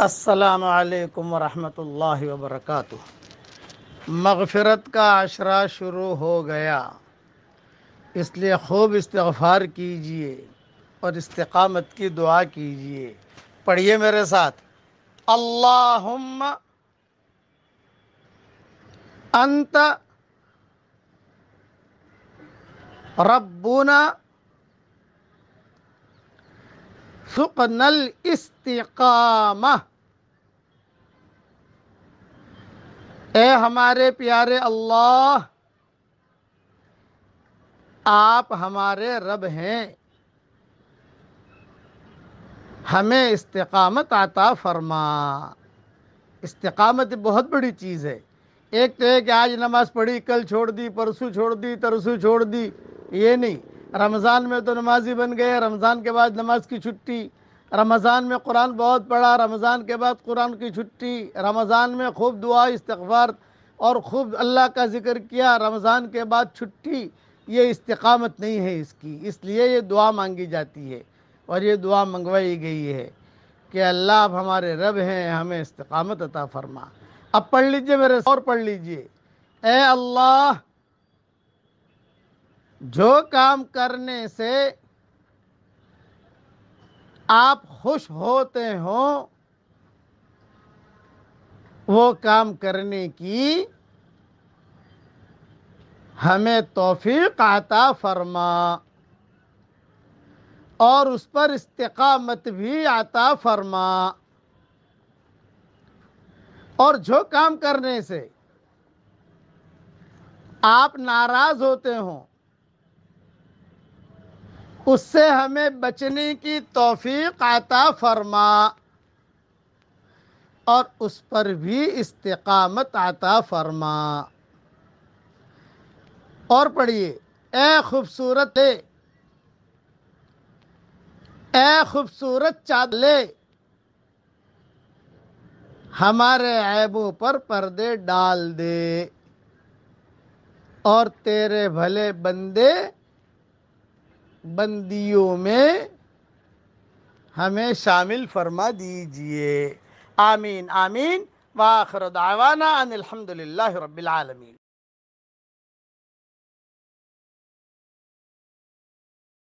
السلام علیکم ورحمۃ اللہ وبرکاتہ۔ مغفرت کا عشرہ شروع ہو گیا، اس لیے خوب استغفار کیجئے اور استقامت کی دعا کیجئے۔ پڑھیے میرے ساتھ، اللہم انت ربنا ارزقنا الاستقامہ۔ اے ہمارے پیارے اللہ، آپ ہمارے رب ہیں، ہمیں استقامت عطا فرما۔ استقامت بہت بڑی چیز ہے۔ ایک تو ہے کہ آج نماز پڑھی، کل چھوڑ دی، پرسوں چھوڑ دی، ترسوں چھوڑ دی، یہ نہیں۔ رمضان میں تو نمازی بن گئے، رمضان کے بعد نماز کی چھٹی، رمضان میں قرآن بہت پڑھا، رمضان کے بعد قرآن کی چھٹی، رمضان میں خوب دعا استغفار اور خوب اللہ کا ذکر کیا، رمضان کے بعد چھٹی۔ یہ استقامت نہیں ہے اس کی، اس لیے یہ دعا مانگی جاتی ہے اور یہ دعا منگوائی گئی ہے کہ اللہ آپ ہمارے رب ہیں، ہمیں استقامت عطا فرما۔ اب پڑھ لیجئے میرے اور پڑھ لیجئے، اے اللہ، جو کام کرنے سے آپ خوش ہوتے ہوں وہ کام کرنے کی ہمیں توفیق عطا فرما اور اس پر استقامت بھی عطا فرما، اور جو کام کرنے سے آپ ناراض ہوتے ہوں اس سے ہمیں بچنے کی توفیق عطا فرما اور اس پر بھی استقامت عطا فرما۔ اور پڑھیے، اے خوبصورت چادلے، ہمارے عیبوں پر پردے ڈال دے اور تیرے بھلے بندے بندیوں میں ہمیں شامل فرما دیجئے۔ آمین آمین، وآخر دعوانا ان الحمدللہ رب العالمین۔